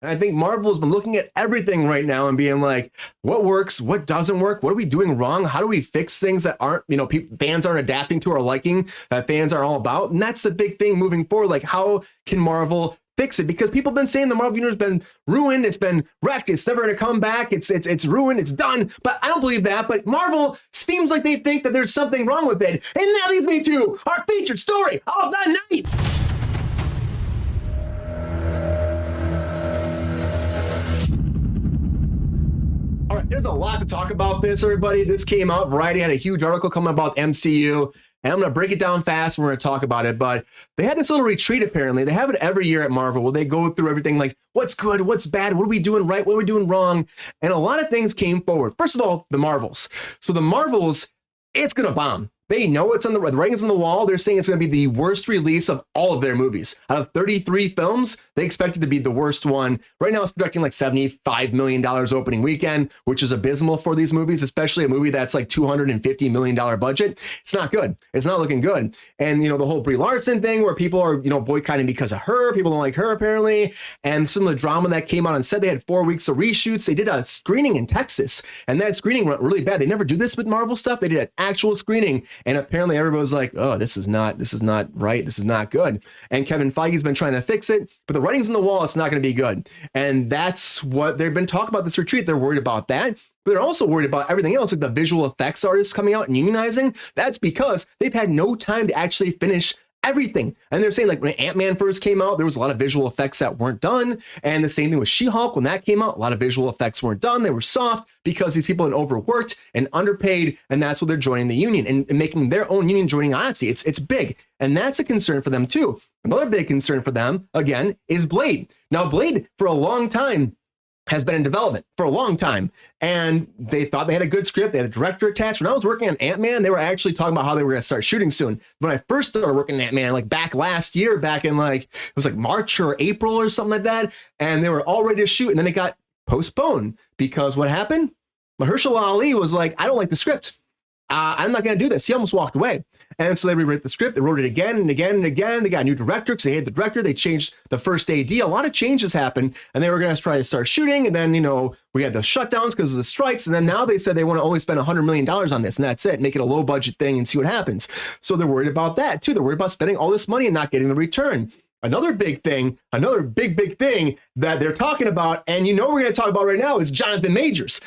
And I think Marvel has been looking at everything right now and being like, what works, what doesn't work, what are we doing wrong? How do we fix things that aren't, fans aren't adapting to our liking, that fans are all about? And that's the big thing moving forward. Like, how can Marvel fix it? Because people have been saying the Marvel universe has been ruined, it's been wrecked, it's never going to come back, it's ruined, it's done. But I don't believe that. But Marvel seems like they think that there's something wrong with it. And that leads me to our featured story of the night. All right, there's a lot to talk about this, everybody. This came out. Variety had a huge article coming about MCU, and I'm going to break it down fast. We're going to talk about it, but they had this little retreat, apparently. They have it every year at Marvel where they go through everything like what's good, what's bad, what are we doing right, what are we doing wrong, and a lot of things came forward. First of all, the Marvels. So the Marvels, it's going to bomb. They know it's on the writing's on the wall. They're saying it's going to be the worst release of all of their movies. Out of 33 films, they expect it to be the worst one. Right now, it's projecting like $75 million opening weekend, which is abysmal for these movies, especially a movie that's like $250 million budget. It's not good. It's not looking good. And, the whole Brie Larson thing where people are, boycotting because of her. People don't like her, apparently. And some of the drama that came out and said they had 4 weeks of reshoots. They did a screening in Texas, and that screening went really bad. They never do this with Marvel stuff. They did an actual screening. And apparently everybody was like, oh, this is not right. This is not good. And Kevin Feige's been trying to fix it, but the writing's on the wall. It's not going to be good. And that's what they've been talking about this retreat. They're worried about that. But they're also worried about everything else, like the visual effects artists coming out and unionizing. That's because they've had no time to actually finish everything. And they're saying like when Ant-Man first came out, there was a lot of visual effects that weren't done. And the same thing with She-Hulk. When that came out, a lot of visual effects weren't done. They were soft because these people had overworked and underpaid. And that's what they're joining the union and making their own union joining Odyssey. It's big. And that's a concern for them too. Another big concern for them, again, is Blade. Now, Blade, for a long time, has been in development for a long time. And they thought they had a good script. They had a director attached. When I was working on Ant-Man, they were actually talking about how they were going to start shooting soon. When I first started working on Ant-Man, like back last year, back in it was like March or April or something like that. And they were all ready to shoot. And then it got postponed because what happened? Mahershala Ali was like, I don't like the script. I'm not going to do this. He almost walked away. And so they rewrote the script. They wrote it again and again and again. They got a new director because they hated the director. They changed the first AD. A lot of changes happened. And they were going to try to start shooting. And then, we had the shutdowns because of the strikes. And then now they said they want to only spend $100 million on this. And that's it. Make it a low budget thing and see what happens. So they're worried about that too. They're worried about spending all this money and not getting the return. Another big thing that they're talking about, and we're going to talk about right now, is Jonathan Majors.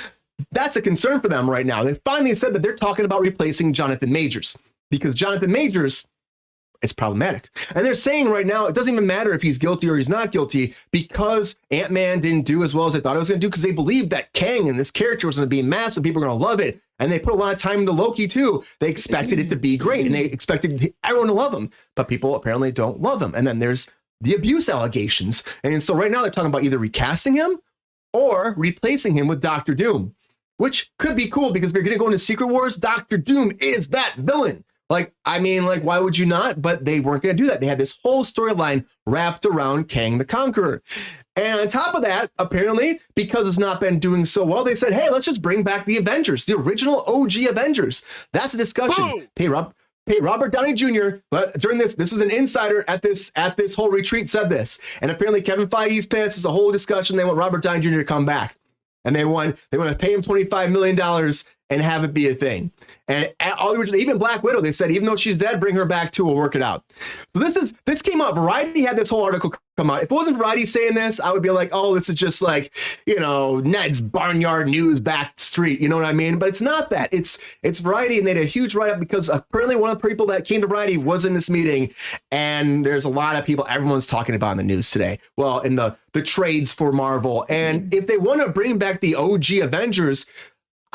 That's a concern for them right now. They finally said that they're talking about replacing Jonathan Majors because Jonathan Majors is problematic. And they're saying right now, it doesn't even matter if he's guilty or he's not guilty because Ant-Man didn't do as well as they thought it was going to do because they believed that Kang and this character was going to be massive. People are going to love it. And they put a lot of time into Loki too. They expected it to be great and they expected everyone to love him, but people apparently don't love him. And then there's the abuse allegations. And so right now they're talking about either recasting him or replacing him with Doctor Doom, which could be cool because if you're going to go into Secret Wars, Doctor Doom is that villain. Why would you not? But they weren't going to do that. They had this whole storyline wrapped around Kang the Conqueror. And on top of that, apparently, because it's not been doing so well, they said, hey, let's just bring back the Avengers, the original OG Avengers. That's a discussion. Pay Robert Downey Jr. But during this is an insider at this whole retreat said this. And apparently Kevin Feige's pissed. It's a whole discussion. They want Robert Downey Jr. to come back. And they want to pay him $25 million and have it be a thing. And even Black Widow, they said, even though she's dead, bring her back too. We'll work it out. So this came out. Variety had this whole article come out. If it wasn't Variety saying this, I would be like, oh, this is just like, Ned's Barnyard News back street. You know what I mean? But it's not that. It's Variety, and they had a huge write-up because apparently one of the people that came to Variety was in this meeting. And there's a lot of people everyone's talking about in the news today. Well, in the trades for Marvel. And if they want to bring back the OG Avengers,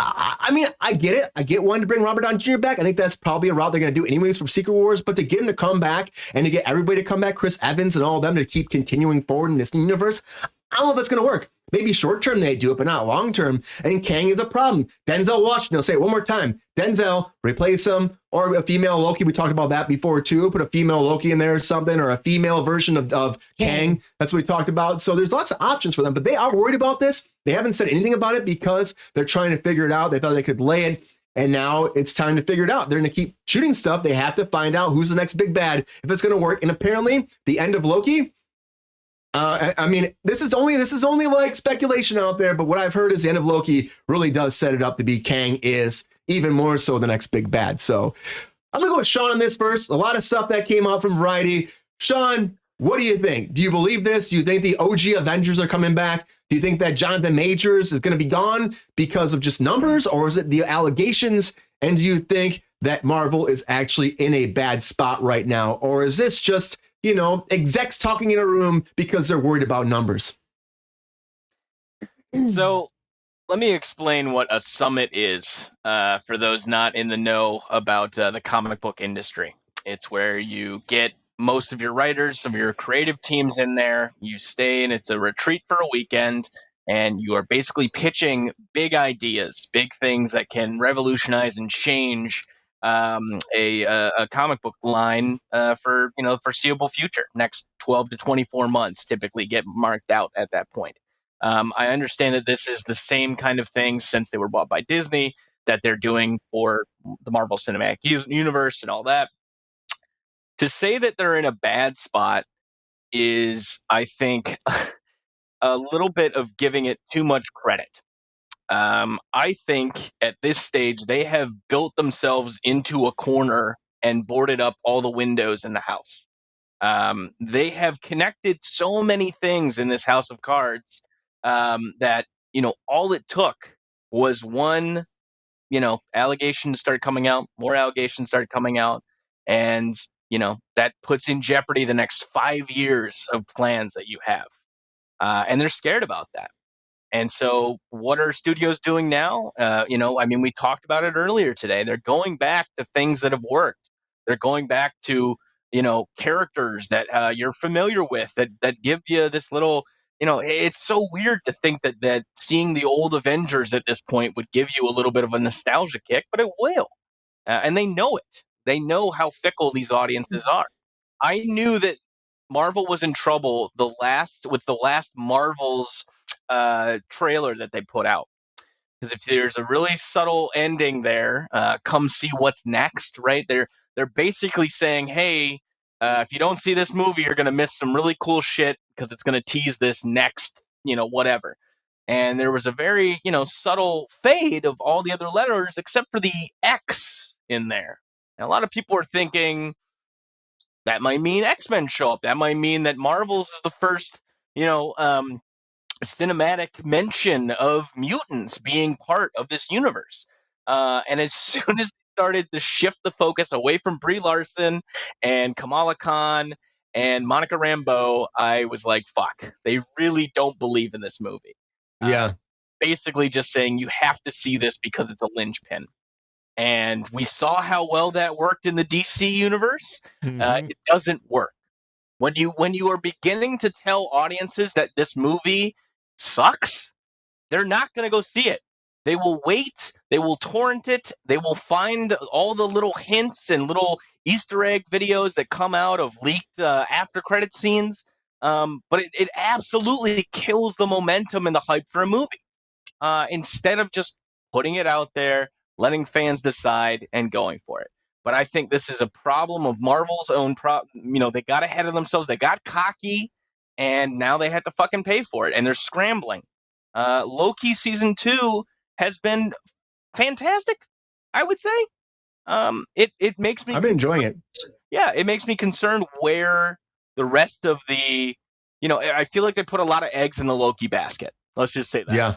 I get it. I get wanting to bring Robert Downey Jr. back. I think that's probably a route they're going to do anyways for Secret Wars. But to get him to come back and to get everybody to come back, Chris Evans and all of them to keep continuing forward in this universe, I don't know if that's going to work. Maybe short term they do it, but not long term. And Kang is a problem. Denzel Washington, I'll say it one more time. Denzel, replace him, or a female Loki. We talked about that before too. Put a female Loki in there or something, or a female version of Kang. That's what we talked about. So there's lots of options for them, but they are worried about this. They haven't said anything about it because they're trying to figure it out. They thought they could lay it. And now it's time to figure it out. They're going to keep shooting stuff. They have to find out who's the next big bad, if it's going to work. And apparently the end of Loki, I mean, this is only like speculation out there, but what I've heard is the end of Loki really does set it up to be Kang is even more so the next big bad. So I'm gonna go with Sean on this first. A lot of stuff that came out from Variety. Sean, what do you think? Do you believe this? Do you think the OG Avengers are coming back? Do you think that Jonathan Majors is going to be gone because of just numbers, or is it the allegations? And do you think that Marvel is actually in a bad spot right now, or is this just execs talking in a room because they're worried about numbers? So let me explain what a summit is for those not in the know about the comic book industry. It's where you get most of your writers, some of your creative teams in there. You stay and it's a retreat for a weekend, and you are basically pitching big ideas, big things that can revolutionize and change a comic book line for the foreseeable future. Next 12 to 24 months typically get marked out at that point. I understand that this is the same kind of thing since they were bought by Disney that they're doing for the Marvel Cinematic Universe and all that. To say that they're in a bad spot is, I think, a little bit of giving it too much credit. I think at this stage they have built themselves into a corner and boarded up all the windows in the house. They have connected so many things in this house of cards that all it took was one allegation started coming out, more allegations started coming out, and that puts in jeopardy the next 5 years of plans that you have, and they're scared about that. And so, what are studios doing now? I mean, we talked about it earlier today. They're going back to things that have worked. They're going back to characters that you're familiar with that give you this little. It's so weird to think that seeing the old Avengers at this point would give you a little bit of a nostalgia kick, but it will, and they know it. They know how fickle these audiences are. I knew that Marvel was in trouble with the last Marvel's trailer that they put out. Because if there's a really subtle ending there, come see what's next, right? They're basically saying, hey, if you don't see this movie, you're gonna miss some really cool shit because it's gonna tease this next, whatever. And there was a very, subtle fade of all the other letters except for the X in there. And a lot of people are thinking that might mean X-Men show up. That might mean that Marvel's is the first, cinematic mention of mutants being part of this universe. And as soon as they started to shift the focus away from Brie Larson and Kamala Khan and Monica Rambeau, I was like, fuck, they really don't believe in this movie. Yeah. Basically just saying you have to see this because it's a linchpin. And we saw how well that worked in the DC universe. It doesn't work. When you are beginning to tell audiences that this movie sucks, they're not going to go see it. They will wait. They will torrent it. They will find all the little hints and little Easter egg videos that come out of leaked after credit scenes. But it absolutely kills the momentum and the hype for a movie. Instead of just putting it out there, letting fans decide, and going for it. But I think this is a problem of Marvel's own they got ahead of themselves. They got cocky, and now they had to fucking pay for it, and they're scrambling. Loki season 2 has been fantastic, I would say. It makes me. I've been enjoying it. Yeah, it makes me concerned where the rest of the. I feel like they put a lot of eggs in the Loki basket. Let's just say that. Yeah.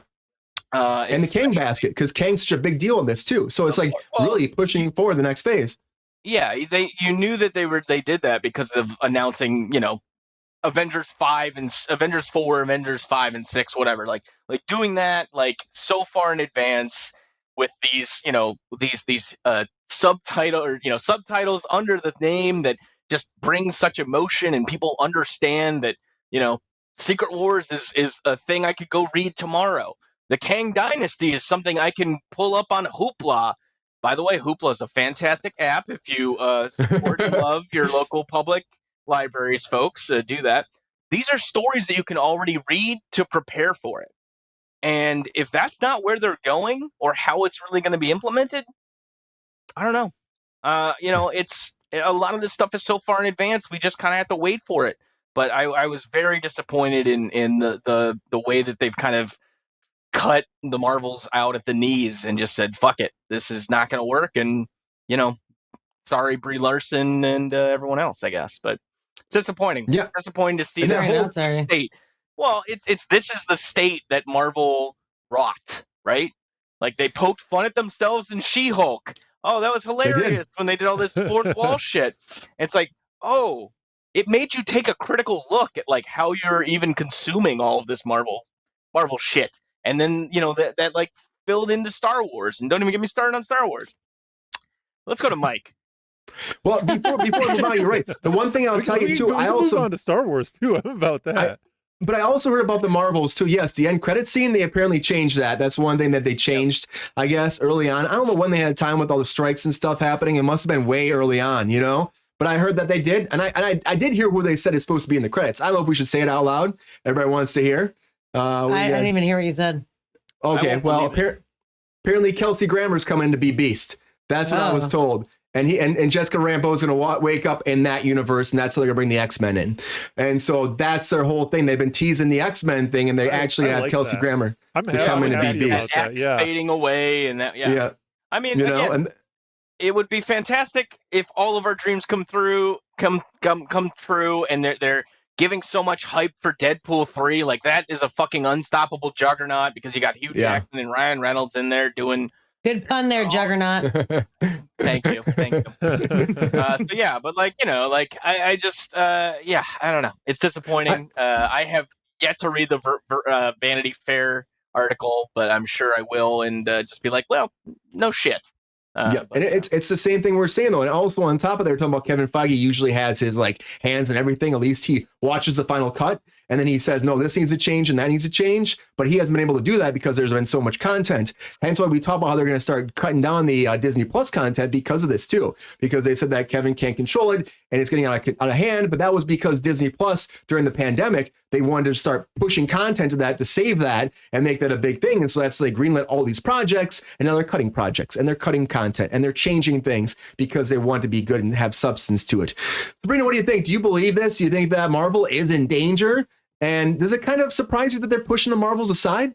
And the Kang basket, because Kang's such a big deal in this too. So it's like really pushing forward the next phase. Yeah, you knew that they did that because of announcing, Avengers 5 and Avengers 4, Avengers 5 and 6, whatever. Like doing that like so far in advance with these, these subtitles under the name that just brings such emotion, and people understand that, Secret Wars is a thing I could go read tomorrow. The Kang Dynasty is something I can pull up on Hoopla. By the way, Hoopla is a fantastic app. If you support and love your local public libraries, folks, do that. These are stories that you can already read to prepare for it. And if that's not where they're going or how it's really going to be implemented, I don't know. It's a lot of this stuff is so far in advance. We just kind of have to wait for it. but I was very disappointed in the way that they've kind of cut the Marvels out at the knees and just said, "Fuck it, this is not going to work." And you know, sorry, Brie Larson and everyone else, I guess. But it's disappointing. Yeah. It's disappointing to see And the that whole not sorry. state. Well, it's this is the state that Marvel wrought, right? Like they poked fun at themselves in She-Hulk. Oh, that was hilarious when they did all this fourth wall shit. It's like, oh, it made you take a critical look at like how you're even consuming all of this Marvel shit. And then, you know, that like filled into Star Wars. And don't even get me started on Star Wars. Let's go to Mike. Well, before we move on, you're right. The one thing I'll tell you too, I also move on to Star Wars too. I'm about that. But I also heard about the Marvels too. Yes, the end credit scene, they apparently changed that. That's one thing that they changed, I guess, early on. I don't know when they had time with all the strikes and stuff happening. It must have been way early on, you know? But I heard that they did. And I did hear who they said is supposed to be in the credits. I don't know if we should say it out loud. Everybody wants to hear. I didn't even hear what you said. Okay, well, apparently Kelsey Grammer's coming to be Beast. That's what I was told. And Jessica Rambeau is going to wake up in that universe, and that's how they're going to bring the X-Men in. And so that's their whole thing. They've been teasing the X-Men thing, and they actually have like Kelsey that. Grammer coming to be Beast. Fading away, and that, yeah. I mean, you know, again, and it would be fantastic if all of our dreams come true, and they're giving so much hype for Deadpool 3. Like that is a fucking unstoppable juggernaut because you got Hugh Jackman and Ryan Reynolds in there doing. Good pun there, Juggernaut. Thank you. So yeah, but like, you know, like I just I don't know. It's disappointing. I have yet to read the Vanity Fair article, but I'm sure I will, and just be like, well, no shit. And it's the same thing we're saying though. And also on top of that, they're talking about Kevin Feige usually has his like hands and everything. At least he watches the final cut and then he says, no, this needs to change and that needs to change. But he hasn't been able to do that because there's been so much content. Hence why we talk about how they're going to start cutting down the Disney Plus content because of this too. Because they said that Kevin can't control it and it's getting out of hand. But that was because Disney Plus during the pandemic, they wanted to start pushing content to that to save that and make that a big thing. And so that's they greenlit all these projects and now they're cutting projects and they're cutting content and they're changing things because they want to be good and have substance to it. Sabrina, what do you think? Do you believe this? Do you think that Marvel is in danger? And does it kind of surprise you that they're pushing the Marvels aside?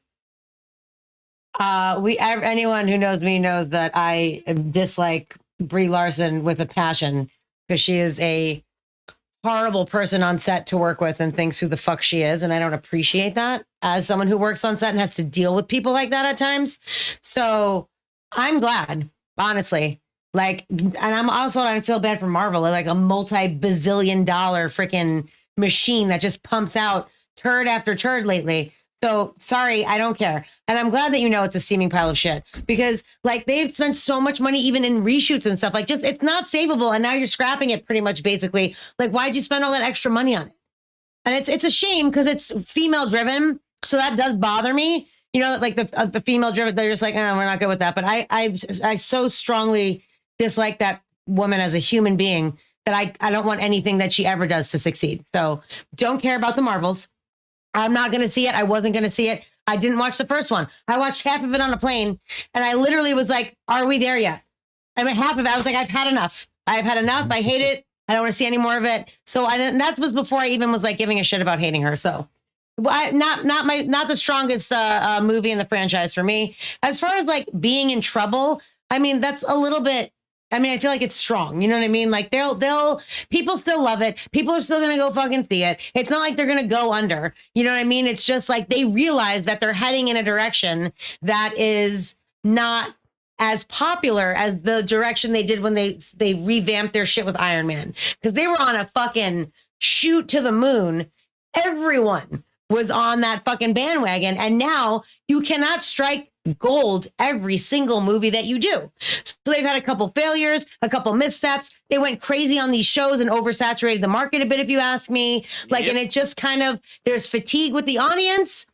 Anyone who knows me knows that I dislike Brie Larson with a passion because she is a horrible person on set to work with and thinks who the fuck she is. And I don't appreciate that as someone who works on set and has to deal with people like that at times. So I'm glad, honestly. Like, and I don't feel bad for Marvel. They're like a multi-bazillion-dollar freaking machine that just pumps out turd after turd lately. So sorry, I don't care. And I'm glad that you know it's a steaming pile of shit because like they've spent so much money even in reshoots and stuff. Like just it's not savable. And now you're scrapping it pretty much basically. Like why'd you spend all that extra money on it? And it's a shame because it's female driven. So that does bother me. You know, like the female driven, they're just like, we're not good with that. But I so strongly dislike that woman as a human being that I don't want anything that she ever does to succeed. So don't care about the Marvels. I'm not going to see it. I wasn't going to see it. I didn't watch the first one. I watched half of it on a plane and I literally was like, are we there yet? I mean, half of it, I was like, I've had enough. I've had enough. I hate it. I don't want to see any more of it. So that was before I even was like giving a shit about hating her. So not the strongest movie in the franchise for me. As far as like being in trouble, I mean, that's a little bit, I mean, I feel like it's strong. You know what I mean? Like people still love it. People are still going to go fucking see it. It's not like they're going to go under. You know what I mean? It's just like they realize that they're heading in a direction that is not as popular as the direction they did when they revamped their shit with Iron Man. Because they were on a fucking shoot to the moon. Everyone was on that fucking bandwagon. And now you cannot strike gold every single movie that you do. So they've had a couple failures, a couple missteps. They went crazy on these shows and oversaturated the market a bit, if you ask me. Like, and it just kind of, there's fatigue with the audience.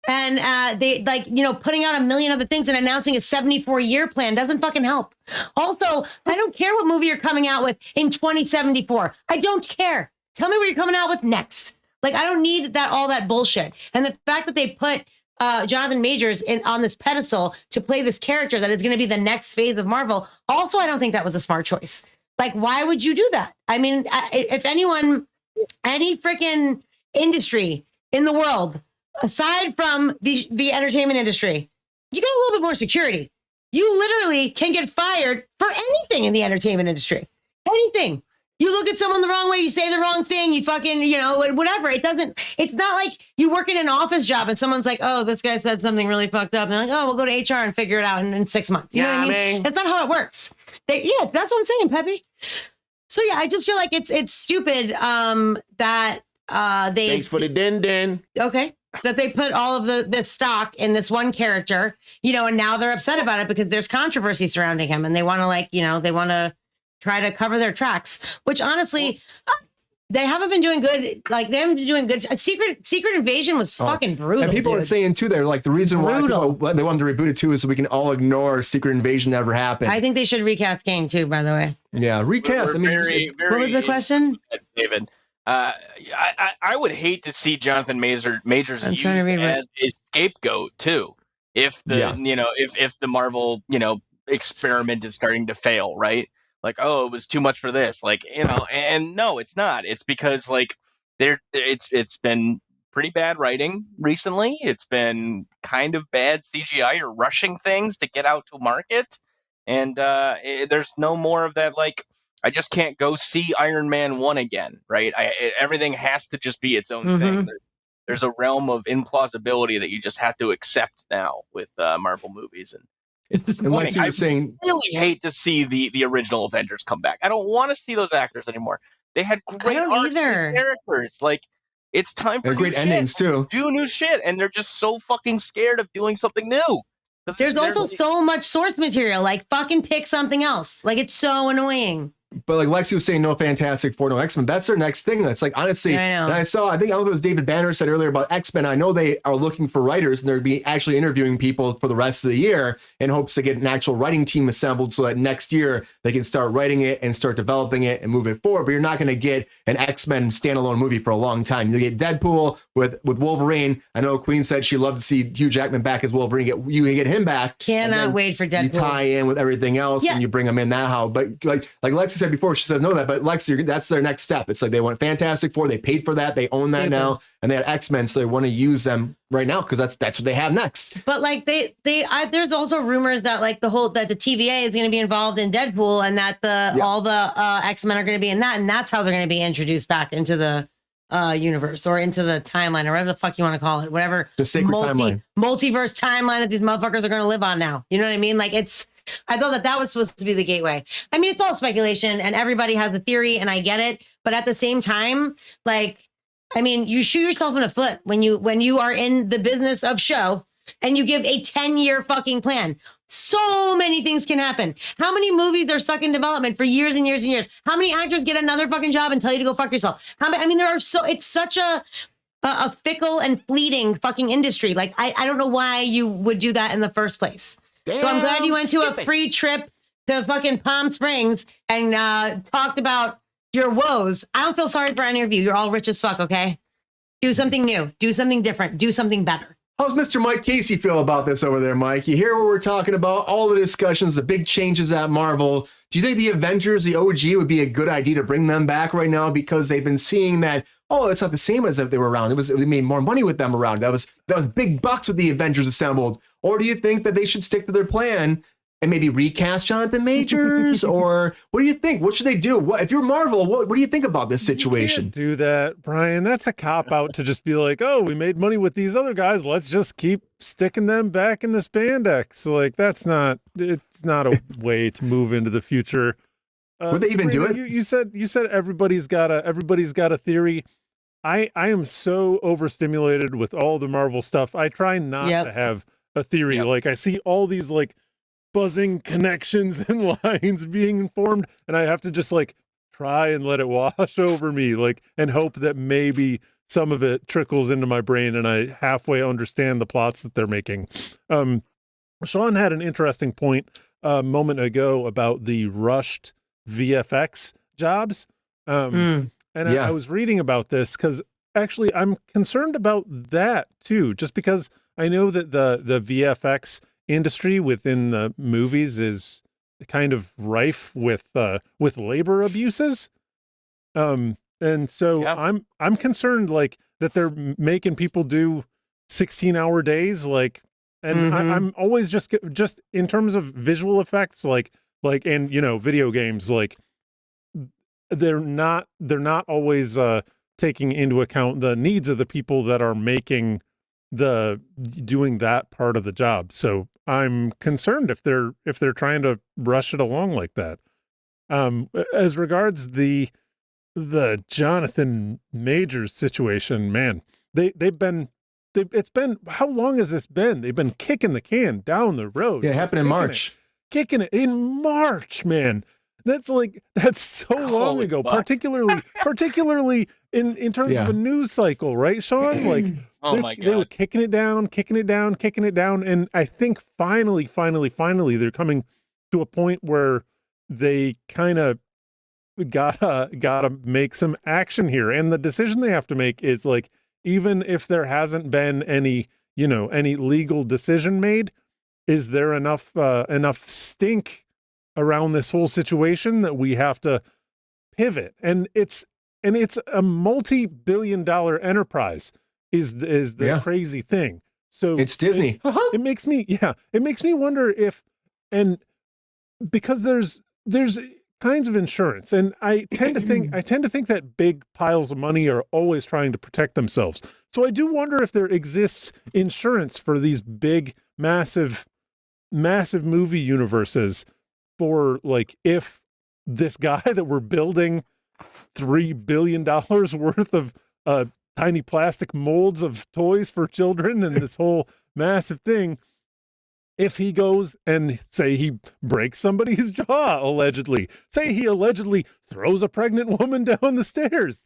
And they like, you know, putting out a million other things and announcing a 74-year plan doesn't fucking help. Also, I don't care what movie you're coming out with in 2074. I don't care. Tell me what you're coming out with next. Like, I don't need all that bullshit. And the fact that they put Jonathan Majors on this pedestal to play this character that is going to be the next phase of Marvel. Also, I don't think that was a smart choice. Like, why would you do that? I mean, if anyone any freaking industry in the world, aside from the entertainment industry, you got a little bit more security. You literally can get fired for anything in the entertainment industry. Anything. You look at someone the wrong way, you say the wrong thing, you fucking, whatever. It's not like you work in an office job and someone's like, oh, this guy said something really fucked up. And they're like, oh, we'll go to HR and figure it out in 6 months. You know what I mean? That's not how it works. That's what I'm saying, Peppy. So yeah, I just feel like it's stupid that they. Thanks for the din. Okay. That they put all of this stock in this one character, and now they're upset about it because there's controversy surrounding him and they want to they want to try to cover their tracks, which honestly, they haven't been doing good. Like they haven't been doing good. Secret Invasion was fucking brutal. And people are saying too, they're like, the reason why they wanted to reboot it too is so we can all ignore Secret Invasion never happened. I think they should recast KANG too, by the way. Yeah, recast. What was the question? David. I would hate to see Jonathan Majors used as a scapegoat too. If if the Marvel experiment is starting to fail, right? Like, oh, it was too much for this, and no, it's not. It's because it's been pretty bad writing recently. It's been kind of bad CGI. You're rushing things to get out to market, and there's no more of that I just can't go see Iron Man 1 again, right? Everything has to just be its own thing. There's a realm of implausibility that you just have to accept now with Marvel movies. And it's disappointing. I really hate to see the original Avengers come back. I don't want to see those actors anymore. They had great characters. It's time for great endings too. Do new shit, and they're just so fucking scared of doing something new. There's also so much source material. Fucking pick something else. It's so annoying. But like Lexi was saying, no Fantastic Four, no X-Men. That's their next thing. That's honestly, yeah, I know. And I don't know if it was David Banner said earlier about X-Men. I know they are looking for writers and they're actually interviewing people for the rest of the year in hopes to get an actual writing team assembled so that next year they can start writing it and start developing it and move it forward. But you're not going to get an X-Men standalone movie for a long time. You get Deadpool with Wolverine. I know Queen said she'd love to see Hugh Jackman back as Wolverine. You get him back. Cannot wait for Deadpool. You tie in with everything else and you bring him in that how. But like Lexi said before, she says no that, but Lexi, that's their next step. It's like they want Fantastic Four, they paid for that, they own that now, and they had X-Men, so they want to use them right now because that's what they have next. But there's also rumors that that the TVA is going to be involved in Deadpool and that all the X-Men are going to be in that, and that's how they're going to be introduced back into the universe or into the timeline or whatever the fuck you want to call it, whatever the sacred timeline, multiverse timeline that these motherfuckers are going to live on now. You know what I mean? I thought that was supposed to be the gateway. I mean, it's all speculation and everybody has a theory and I get it. But at the same time, you shoot yourself in the foot when you are in the business of show and you give a 10-year fucking plan. So many things can happen. How many movies are stuck in development for years and years and years? How many actors get another fucking job and tell you to go fuck yourself? It's such a fickle and fleeting fucking industry. I don't know why you would do that in the first place. Damn, so I'm glad you went to a free trip to fucking Palm Springs and talked about your woes. I don't feel sorry for any of you. You're all rich as fuck, okay? Do something new. Do something different. Do something better. How's Mr. Mike Casey feel about this over there, Mike? You hear what we're talking about, all the discussions, the big changes at Marvel. Do you think the Avengers, the OG, would be a good idea to bring them back right now because they've been seeing that, it's not the same as if they were around. They made more money with them around. That was big bucks with the Avengers assembled. Or do you think that they should stick to their plan and maybe recast Jonathan Majors? Or what do you think? What should they do? If you're Marvel, what do you think about this situation? You can't do that, Brian. That's a cop-out to just be like, oh, we made money with these other guys. Let's just keep sticking them back in the spandex. It's not a way to move into the future. Would they even do it? You said everybody's got a theory. I am so overstimulated with all the Marvel stuff. I try not to have a theory. I see all these buzzing connections and lines being formed, and I have to just try and let it wash over me, and hope that maybe some of it trickles into my brain and I halfway understand the plots that they're making. Sean had an interesting point a moment ago about the rushed VFX jobs. I was reading about this because actually I'm concerned about that too, just because I know that the VFX industry within the movies is kind of rife with labor abuses. And so I'm concerned like that they're making people do 16-hour days, like, and I'm always just in terms of visual effects, like, and video games, like, they're not always taking into account the needs of the people that are doing that part of the job. So I'm concerned if they're trying to rush it along like that. As regards the Jonathan Majors situation, man, it's been, how long has this been? They've been kicking the can down the road. Yeah, it happened in March. Kicking it in March, man. That's so long ago, particularly in terms of a news cycle, right, Sean? Like, they were kicking it down. And I think finally, they're coming to a point where they kind of gotta make some action here. And the decision they have to make is like, even if there hasn't been any legal decision made, is there enough stink around this whole situation that we have to pivot? And it's a multi-billion-dollar enterprise is the crazy thing. So it's Disney. It makes me wonder if, and because there's kinds of insurance, and I tend to think that big piles of money are always trying to protect themselves. So I do wonder if there exists insurance for these big, massive movie universes, for like, if this guy that we're building $3 billion worth of tiny plastic molds of toys for children and this whole massive thing, if he goes and say he breaks somebody's jaw, allegedly, say he allegedly throws a pregnant woman down the stairs,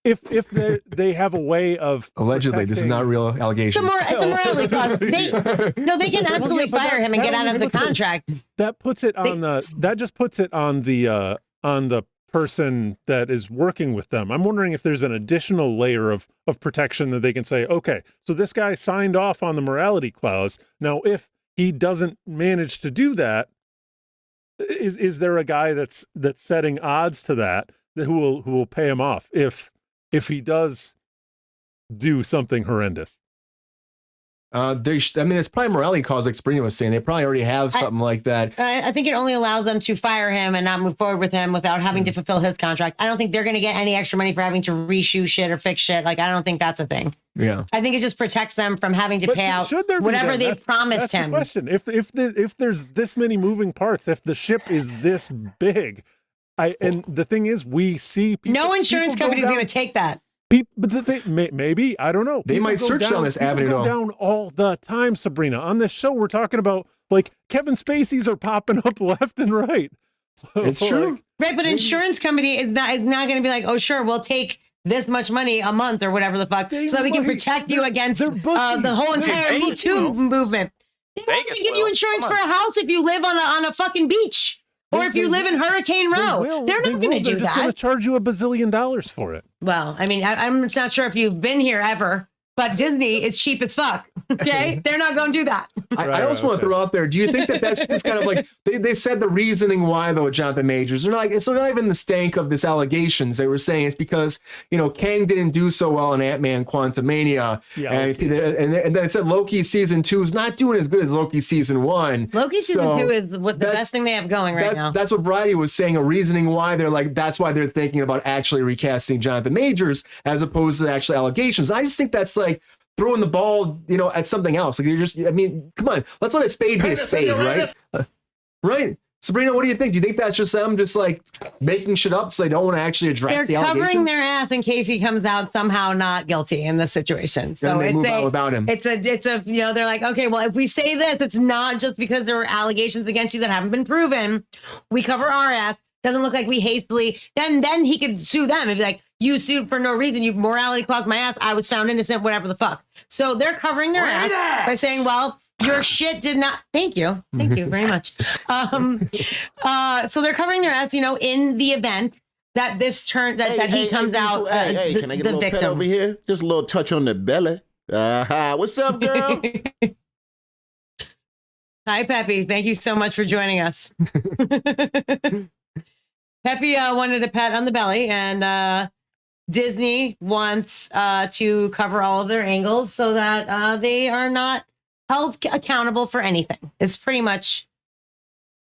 if they have a way of allegedly, this is not real allegations. It's a morality clause. They can absolutely fire him and get out of the contract. That puts it on that just puts it on the person that is working with them. I'm wondering if there's an additional layer of protection that they can say, okay, so this guy signed off on the morality clause. Now, if he doesn't manage to do that, is there a guy that's setting odds to that who will pay him off if he does do something horrendous? It's probably morality cause, like Sabrina was saying. They probably already have something like that. I think it only allows them to fire him and not move forward with him without having to fulfill his contract. I don't think they're going to get any extra money for having to reshoot shit or fix shit. Like, I don't think that's a thing. Yeah, I think it just protects them from having to pay out whatever they've promised him. That's the question. If there's this many moving parts, if the ship is this big, and the thing is, we see people, no insurance company is going to take that. But maybe, I don't know. They might search down this avenue. Go down all the time, Sabrina. On this show, we're talking about, like, Kevin Spacey's are popping up left and right. It's true. Right, but insurance company is not going to be like, oh, sure, we'll take this much money a month or whatever the fuck, so that we can protect you against the whole entire Me Too movement. They won't even give you insurance for a house if you live on a fucking beach. Or if you live in Hurricane Row. They're not going to do that. They're just going to charge you $1 bazillion for it. Well, I mean, I'm not sure if you've been here ever, but Disney is cheap as fuck. Okay? They're not going to do that. I also want to throw out there, do you think that that's just kind of like, they said the reasoning why, though, Jonathan Majors, they're like, it's not even the stank of this allegations. They were saying it's because, Kang didn't do so well in Ant-Man Quantumania. Yeah, and then it said Loki season 2 is not doing as good as Loki season 1. Loki season 2 is the best thing they have going right now. That's what Variety was saying, a reasoning why they're like, that's why they're thinking about actually recasting Jonathan Majors as opposed to the actual allegations. I just think that's like throwing the ball, at something else. Like, come on, let's let a spade be a spade, right? Right. Sabrina, what do you think? Do you think that's just them just like making shit up so they don't want to actually address the allegations? They're covering their ass in case he comes out somehow not guilty in this situation. So they move out without him. It's a, they're like, okay, well, if we say this, it's not just because there were allegations against you that haven't been proven. We cover our ass. Doesn't look like we hastily, then he could sue them and be like, you sued for no reason. You morality clause my ass. I was found innocent, whatever the fuck. So they're covering their ass by saying, well, your shit did not. Thank you. Thank you very much. So they're covering their ass, in the event that this that he comes out can I get a little pet over here? Just a little touch on the belly. What's up, girl? Hi, Peppy. Thank you so much for joining us. Peppy wanted a pat on the belly, and Disney wants to cover all of their angles so that they are not held accountable for anything. It's pretty much,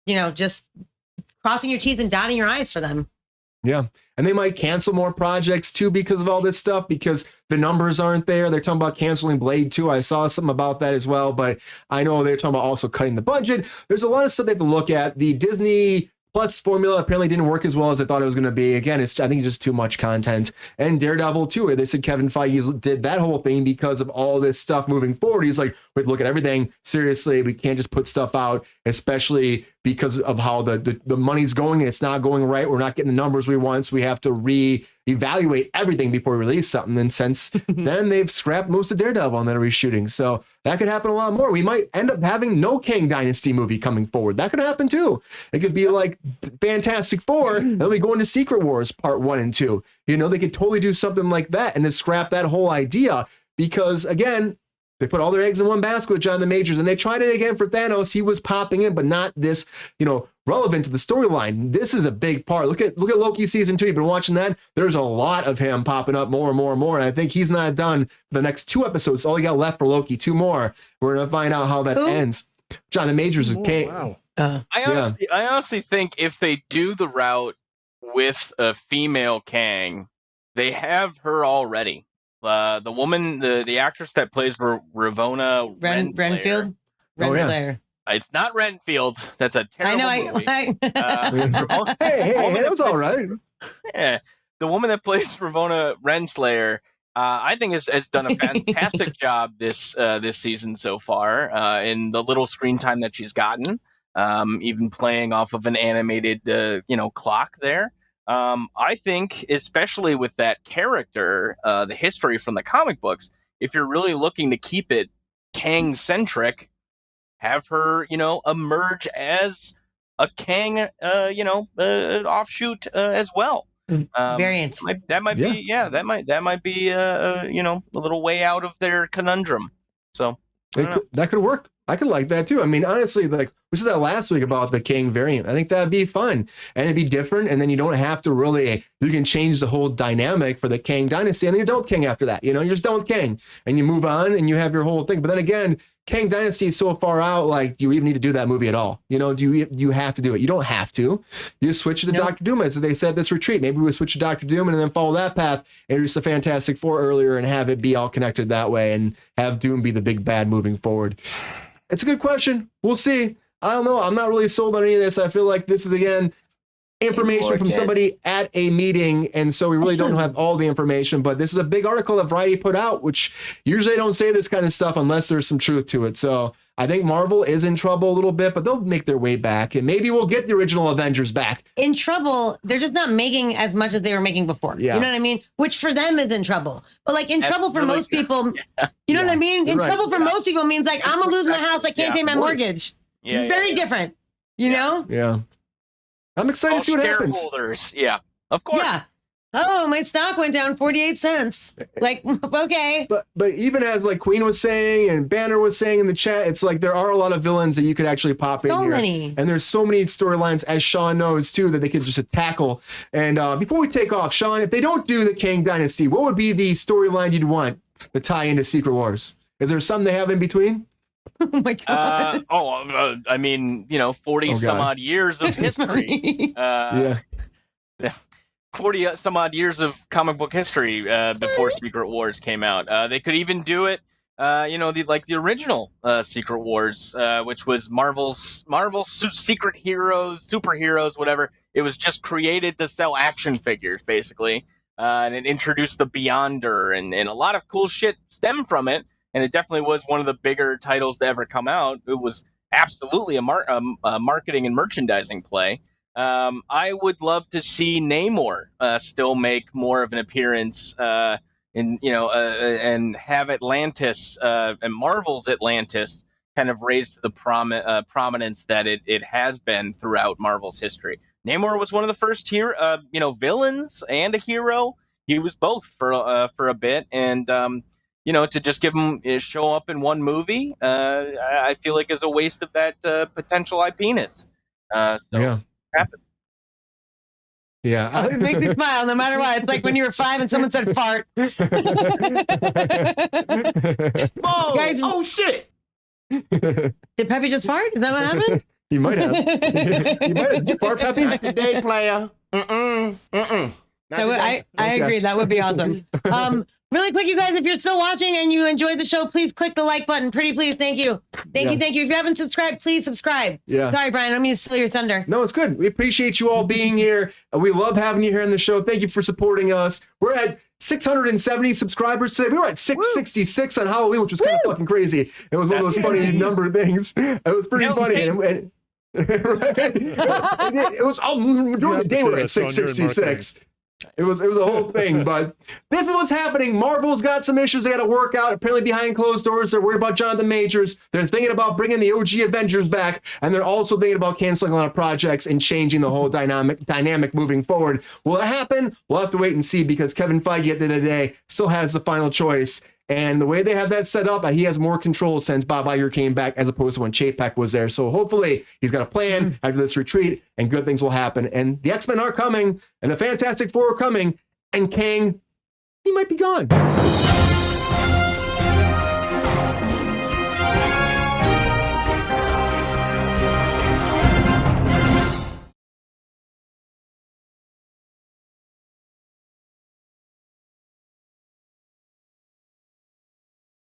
just crossing your T's and dotting your I's for them. Yeah. And they might cancel more projects too because of all this stuff, because the numbers aren't there. They're talking about canceling Blade 2. I saw something about that as well, but I know they're talking about also cutting the budget. There's a lot of stuff they have to look at. The Disney Plus formula apparently didn't work as well as I thought it was going to be. Again, I think it's just too much content. And Daredevil too. They said Kevin Feige did that whole thing because of all this stuff moving forward. He's like, we have to look at everything seriously. We can't just put stuff out, especially because of how the money's going and it's not going right. We're not getting the numbers we want. So we have to reevaluate everything before we release something. And since then, they've scrapped most of Daredevil and they're reshooting. So that could happen a lot more. We might end up having no Kang Dynasty movie coming forward. That could happen too. It could be like Fantastic Four, and then we go into Secret Wars Part 1 and 2. They could totally do something like that and then scrap that whole idea because, again, they put all their eggs in one basket with John the Majors, and they tried it again for Thanos. He was popping in, but not this, relevant to the storyline. This is a big part. Look at Loki season 2. You've been watching that. There's a lot of him popping up more and more and more. And I think he's not done for the next 2 episodes. All you got left for Loki, 2 more. We're gonna find out how that ends. John the Majors is Kang. Wow. I honestly think if they do the route with a female Kang, they have her already. The woman, the actress that plays Ravonna Renfield. Yeah. It's not Renfield. That's a terrible movie. I Hey, that was all right. Yeah, the woman that plays Ravonna Renslayer, I think has done a fantastic job this season so far. In the little screen time that she's gotten, even playing off of an animated clock there. I think, especially with that character, the history from the comic books, if you're really looking to keep it Kang-centric, have her, emerge as a Kang, offshoot as well. Variant. That might be a little way out of their conundrum. So that could work. I could like that too. I mean, honestly, like we said that last week about the Kang variant. I think that'd be fun and it'd be different. And then you don't have to you can change the whole dynamic for the Kang Dynasty. And then you're done with Kang after that. You're just done with Kang and you move on and you have your whole thing. But then again, Kang Dynasty is so far out, like, do you even need to do that movie at all? Do you have to do it? You don't have to. You just switch to Doctor Doom, as they said at this retreat. Maybe we switch to Doctor Doom and then follow that path, introduce the Fantastic Four earlier and have it be all connected that way and have Doom be the big bad moving forward. It's a good question. We'll see. I don't know. I'm not really sold on any of this. I feel like this is, again, information from somebody at a meeting, and so we really don't have all the information, but this is a big article that Variety put out, which usually don't say this kind of stuff unless there's some truth to it. So I think Marvel is in trouble a little bit, but they'll make their way back, and maybe we'll get the original Avengers back. In trouble, they're just not making as much as they were making before. Yeah. You know what I mean? Which for them is in trouble. But like in trouble for really most people, you know what I mean? In trouble for most people means like, I'm gonna lose my house, I can't pay my mortgage. It's very different, you know? Yeah. I'm excited to see what happens. Shareholders, yeah, of course. Yeah. Oh, my stock went down 48 cents. Like, okay. But even as like Queen was saying and Banner was saying in the chat, it's like there are a lot of villains that you could actually pop in here. Many. And there's so many storylines, as Sean knows too, that they could just tackle. And before we take off, Sean, if they don't do the Kang Dynasty, what would be the storyline you'd want to tie into Secret Wars? Is there some they have in between? Oh my God. I mean, 40 some odd years of history. 40 some odd years of comic book history before Secret Wars came out. They could even do it, the original Secret Wars, which was Marvel's secret heroes, superheroes, whatever. It was just created to sell action figures, basically, and it introduced the Beyonder, and a lot of cool shit stemmed from it. And it definitely was one of the bigger titles to ever come out. It was absolutely a marketing and merchandising play. I would love to see Namor still make more of an appearance, and have Atlantis and Marvel's Atlantis kind of raised to the prominence that it has been throughout Marvel's history. Namor was one of the first villains and a hero. He was both for a bit, and to just give him show up in one movie, I feel like is a waste of that potential IP-ness. It happens. Yeah. It makes me smile no matter what. It's like when you were 5 and someone said fart. Whoa! Guys, oh shit! Did Peppy just fart? Is that what happened? He might have. He might have. Did you fart, Peppy? Not today, player. Not I Okay. agree. That would be awesome. Really quick, you guys, if you're still watching and you enjoyed the show, please click the like button. Pretty please. Thank you. Thank you. If you haven't subscribed, please subscribe. Yeah. Sorry, Brian. I don't mean to steal your thunder. No, it's good. We appreciate you all being here. We love having you here on the show. Thank you for supporting us. We're at 670 subscribers today. We were at 666 on Halloween, which was kind of fucking crazy. It was one of those funny number things. It was pretty funny. And it was all during the day. We were at 666. It was a whole thing, but this is what's happening. Marvel's got some issues they got to work out. Apparently, behind closed doors, they're worried about Jonathan Majors. They're thinking about bringing the OG Avengers back, and they're also thinking about canceling a lot of projects and changing the whole dynamic moving forward. Will it happen? We'll have to wait and see, because Kevin Feige at the end of the day still has the final choice. And the way they have that set up, he has more control since Bob Iger came back as opposed to when Chapek was there. So hopefully he's got a plan after this retreat and good things will happen. And the X-Men are coming and the Fantastic Four are coming, and Kang, he might be gone.